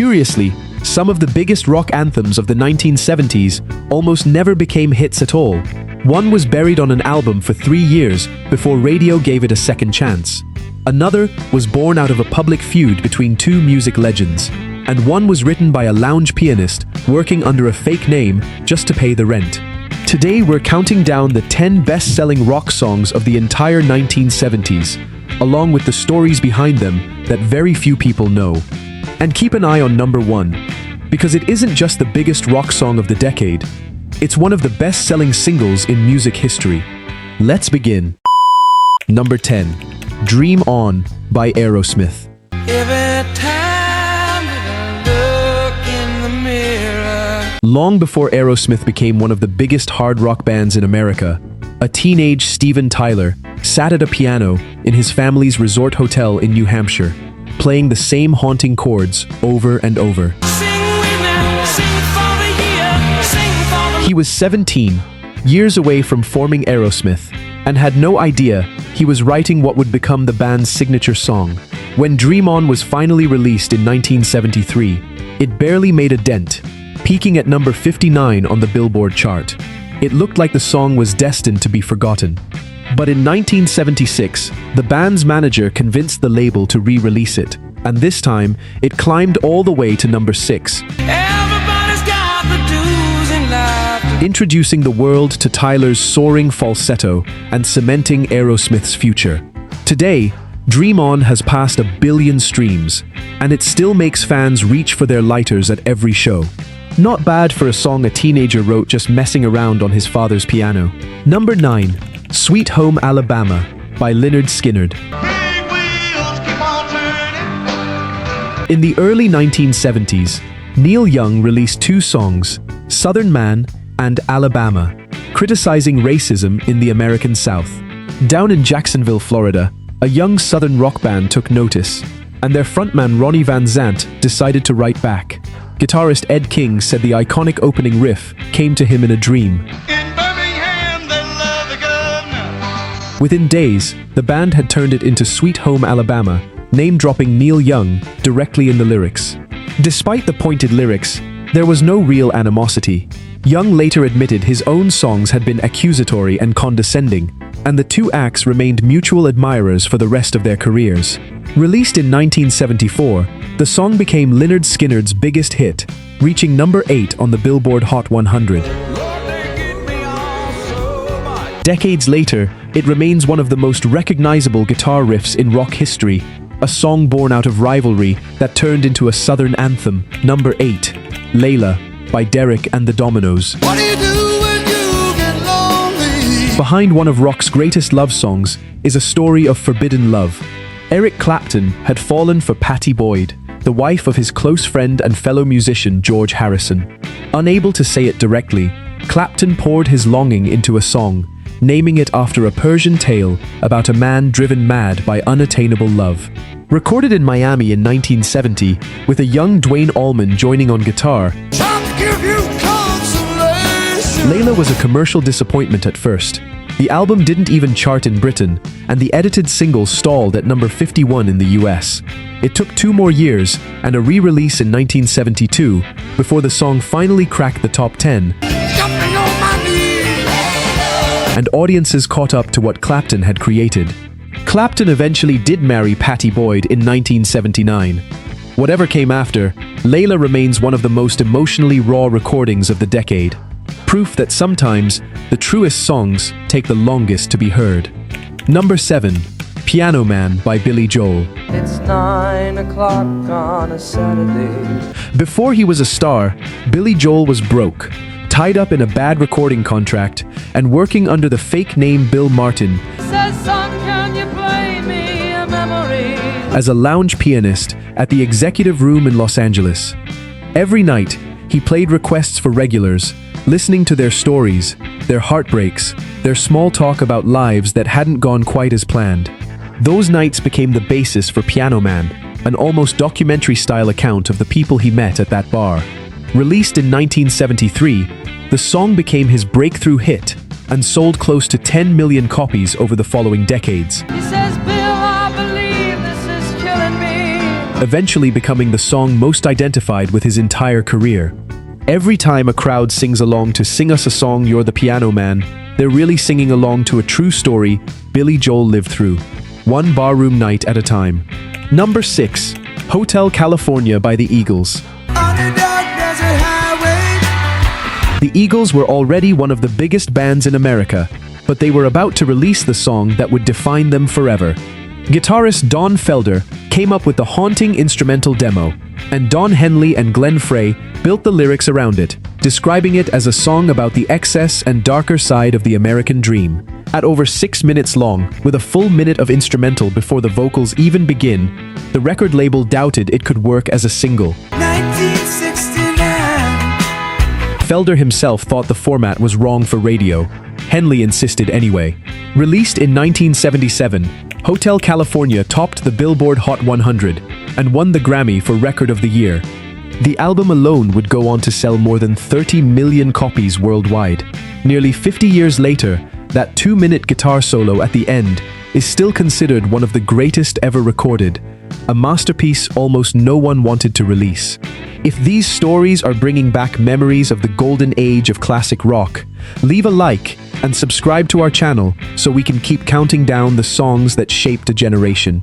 Curiously, some of the biggest rock anthems of the 1970s almost never became hits at all. One was buried on an album for 3 years before radio gave it a second chance. Another was born out of a public feud between two music legends. And one was written by a lounge pianist working under a fake name just to pay the rent. Today we're counting down the 10 best-selling rock songs of the entire 1970s, along with the stories behind them that very few people know. And keep an eye on number 1, because it isn't just the biggest rock song of the decade, it's one of the best-selling singles in music history. Let's begin. Number 10, Dream On by Aerosmith. Long before Aerosmith became one of the biggest hard rock bands in America, a teenage Steven Tyler sat at a piano in his family's resort hotel in New Hampshire, playing the same haunting chords over and over. He was 17, years away from forming Aerosmith, and had no idea he was writing what would become the band's signature song. When Dream On was finally released in 1973, it barely made a dent, peaking at number 59 on the Billboard chart. It looked like the song was destined to be forgotten. But in 1976, the band's manager convinced the label to re-release it, and this time, it climbed all the way to number 6. Introducing the world to Tyler's soaring falsetto and cementing Aerosmith's future. Today, Dream On has passed 1 billion streams, and it still makes fans reach for their lighters at every show. Not bad for a song a teenager wrote just messing around on his father's piano. Number 9, Sweet Home Alabama by Lynyrd Skynyrd. In the early 1970s, Neil Young released 2 songs, Southern Man and Alabama, criticizing racism in the American South. Down in Jacksonville, Florida, a young Southern rock band took notice, and their frontman Ronnie Van Zant decided to write back. Guitarist Ed King said the iconic opening riff came to him in a dream. Within days, the band had turned it into Sweet Home Alabama, name-dropping Neil Young directly in the lyrics. Despite the pointed lyrics, there was no real animosity. Young later admitted his own songs had been accusatory and condescending, and the two acts remained mutual admirers for the rest of their careers. Released in 1974, the song became Lynyrd Skynyrd's biggest hit, reaching number 8 on the Billboard Hot 100. Decades later, it remains one of the most recognizable guitar riffs in rock history, a song born out of rivalry that turned into a Southern anthem. Number 8, Layla by Derek and the Dominoes. What do you do when you get lonely? Behind one of rock's greatest love songs is a story of forbidden love. Eric Clapton had fallen for Pattie Boyd, the wife of his close friend and fellow musician George Harrison. Unable to say it directly, Clapton poured his longing into a song, naming it after a Persian tale about a man driven mad by unattainable love. Recorded in Miami in 1970, with a young Duane Allman joining on guitar, Layla was a commercial disappointment at first. The album didn't even chart in Britain, and the edited single stalled at number 51 in the US. It took 2 more years and a re-release in 1972 before the song finally cracked the top 10, and audiences caught up to what Clapton had created. Clapton eventually did marry Pattie Boyd in 1979. Whatever came after, Layla remains one of the most emotionally raw recordings of the decade. Proof that sometimes the truest songs take the longest to be heard. Number 7, Piano Man by Billy Joel. It's 9 o'clock on a Saturday. Before he was a star, Billy Joel was broke, tied up in a bad recording contract, and working under the fake name Bill Martin Says, son, can you play me a memory? as a lounge pianist at the Executive Room in Los Angeles. Every night, he played requests for regulars, listening to their stories, their heartbreaks, their small talk about lives that hadn't gone quite as planned. Those nights became the basis for Piano Man, an almost documentary-style account of the people he met at that bar. Released in 1973, the song became his breakthrough hit and sold close to 10 million copies over the following decades. He says, Bill, I believe this is killing me. eventually becoming the song most identified with his entire career. Every time a crowd sings along to "Sing Us a Song, You're the Piano Man," they're really singing along to a true story Billy Joel lived through, one barroom night at a time. Number 6. Hotel California by the Eagles. The Eagles were already one of the biggest bands in America, but they were about to release the song that would define them forever. Guitarist Don Felder came up with the haunting instrumental demo, and Don Henley and Glenn Frey built the lyrics around it, describing it as a song about the excess and darker side of the American dream. At over 6 minutes long, with a full minute of instrumental before the vocals even begin, the record label doubted it could work as a single. 1969. Felder himself thought the format was wrong for radio. Henley insisted anyway. Released in 1977, Hotel California topped the Billboard Hot 100 and won the Grammy for Record of the Year. The album alone would go on to sell more than 30 million copies worldwide. Nearly 50 years later, that 2-minute guitar solo at the end is still considered one of the greatest ever recorded, a masterpiece almost no one wanted to release. If these stories are bringing back memories of the golden age of classic rock, leave a like and subscribe to our channel so we can keep counting down the songs that shaped a generation.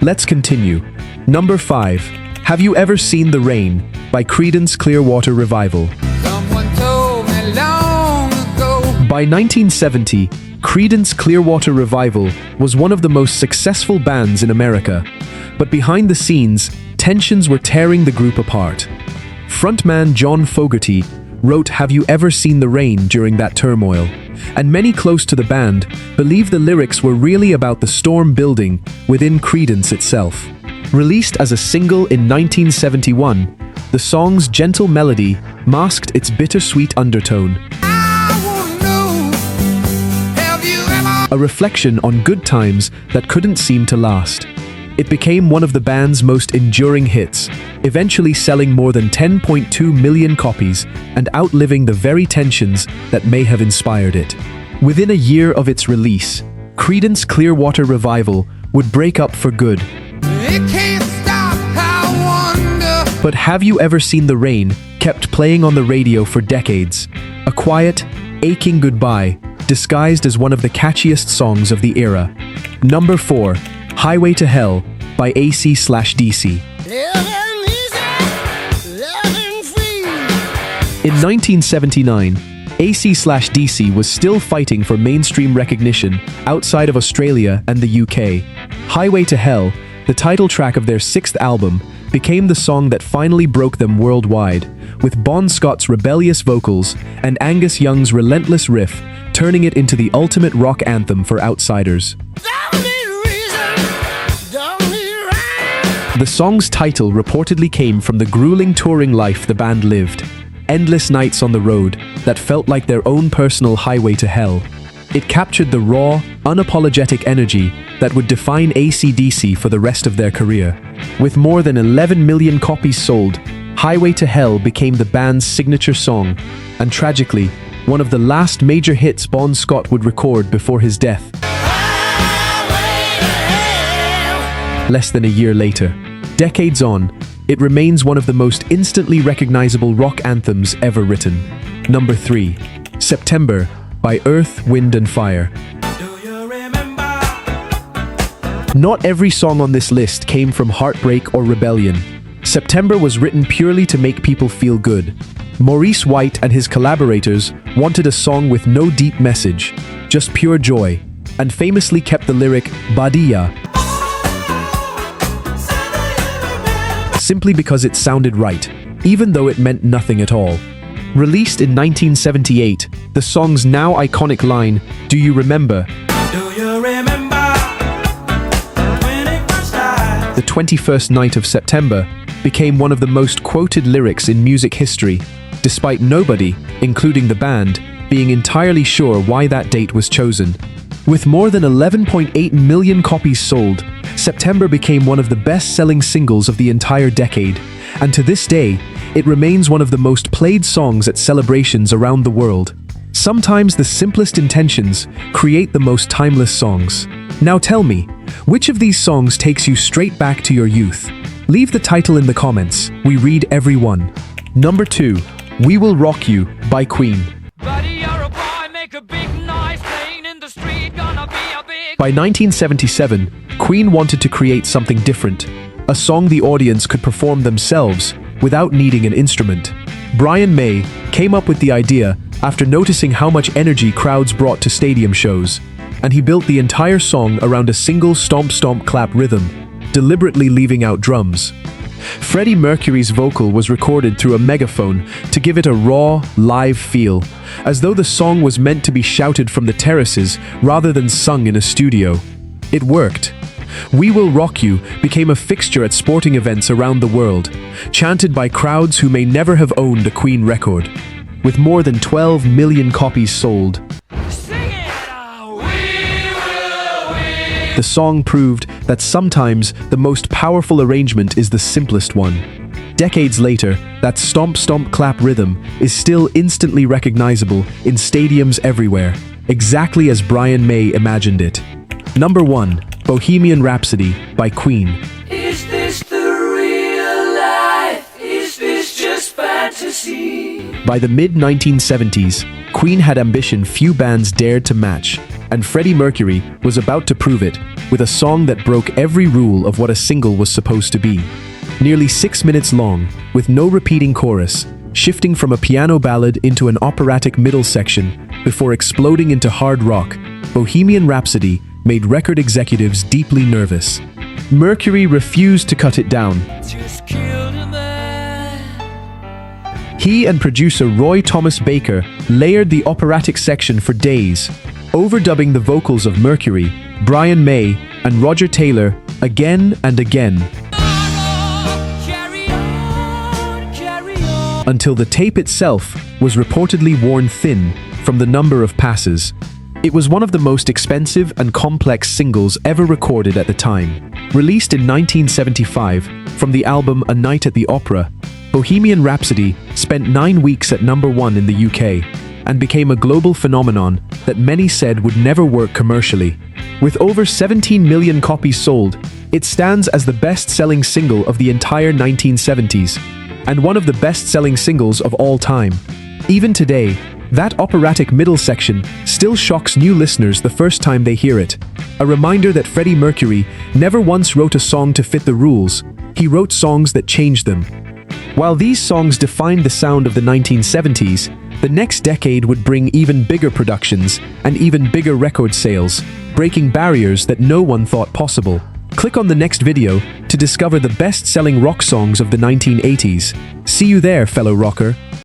Let's continue. Number 5. Have You Ever Seen the Rain by Creedence Clearwater Revival. Someone told me long ago. By 1970, Creedence Clearwater Revival was one of the most successful bands in America. But behind the scenes, tensions were tearing the group apart. Frontman John Fogerty wrote "Have You Ever Seen the Rain" during that turmoil, and many close to the band believed the lyrics were really about the storm building within Creedence itself. Released as a single in 1971, the song's gentle melody masked its bittersweet undertone, a reflection on good times that couldn't seem to last. It became one of the band's most enduring hits, eventually selling more than 10.2 million copies and outliving the very tensions that may have inspired it. Within a year of its release, Creedence Clearwater Revival would break up for good. It can't stop, I wonder. But Have You Ever Seen the Rain kept playing on the radio for decades, a quiet, aching goodbye disguised as one of the catchiest songs of the era. Number 4. Highway to Hell by AC/DC. In 1979, AC/DC was still fighting for mainstream recognition outside of Australia and the UK. Highway to Hell, the title track of their 6th album, became the song that finally broke them worldwide, with Bon Scott's rebellious vocals and Angus Young's relentless riff turning it into the ultimate rock anthem for outsiders. The song's title reportedly came from the grueling touring life the band lived. Endless nights on the road that felt like their own personal highway to hell. It captured the raw, unapologetic energy that would define AC/DC for the rest of their career. With more than 11 million copies sold, Highway to Hell became the band's signature song, and tragically, one of the last major hits Bon Scott would record before his death. Less than a year later. Decades on, it remains one of the most instantly recognizable rock anthems ever written. Number 3. September by Earth, Wind and Fire. Not every song on this list came from heartbreak or rebellion. September was written purely to make people feel good. Maurice White and his collaborators wanted a song with no deep message, just pure joy, and famously kept the lyric "Badia" simply because it sounded right, even though it meant nothing at all. Released in 1978, the song's now iconic line, "Do you remember?" The 21st night of September became one of the most quoted lyrics in music history, despite nobody, including the band, being entirely sure why that date was chosen. With more than 11.8 million copies sold, September became one of the best-selling singles of the entire decade, and to this day, it remains one of the most played songs at celebrations around the world. Sometimes the simplest intentions create the most timeless songs. Now tell me, which of these songs takes you straight back to your youth? Leave the title in the comments. We read every one. Number 2. We Will Rock You by Queen. Buddy, you're a boy, make a big noise, playing in the street, gonna be a big... By 1977, Queen wanted to create something different, a song the audience could perform themselves without needing an instrument. Brian May came up with the idea after noticing how much energy crowds brought to stadium shows, and he built the entire song around a single stomp-stomp-clap rhythm, deliberately leaving out drums. Freddie Mercury's vocal was recorded through a megaphone to give it a raw, live feel, as though the song was meant to be shouted from the terraces rather than sung in a studio. It worked. We Will Rock You became a fixture at sporting events around the world, chanted by crowds who may never have owned a Queen record. With more than 12 million copies sold, the song proved that sometimes the most powerful arrangement is the simplest one. Decades later, that stomp-stomp-clap rhythm is still instantly recognizable in stadiums everywhere, exactly as Brian May imagined it. Number 1. Bohemian Rhapsody by Queen. Is this the real life? Is this just fantasy? By the mid-1970s, Queen had ambition few bands dared to match, and Freddie Mercury was about to prove it with a song that broke every rule of what a single was supposed to be. Nearly 6 minutes long, with no repeating chorus, shifting from a piano ballad into an operatic middle section before exploding into hard rock, Bohemian Rhapsody made record executives deeply nervous. Mercury refused to cut it down. Just killed a man. He and producer Roy Thomas Baker layered the operatic section for days, overdubbing the vocals of Mercury, Brian May, and Roger Taylor again and again, Carry on, carry on. until the tape itself was reportedly worn thin from the number of passes. It was one of the most expensive and complex singles ever recorded at the time. Released in 1975 from the album A Night at the Opera, Bohemian Rhapsody spent 9 weeks at number 1 in the UK and became a global phenomenon that many said would never work commercially. With over 17 million copies sold, it stands as the best-selling single of the entire 1970s and one of the best-selling singles of all time. Even today, that operatic middle section still shocks new listeners the first time they hear it. A reminder that Freddie Mercury never once wrote a song to fit the rules. He wrote songs that changed them. While these songs defined the sound of the 1970s, the next decade would bring even bigger productions and even bigger record sales, breaking barriers that no one thought possible. Click on the next video to discover the best-selling rock songs of the 1980s. See you there, fellow rocker.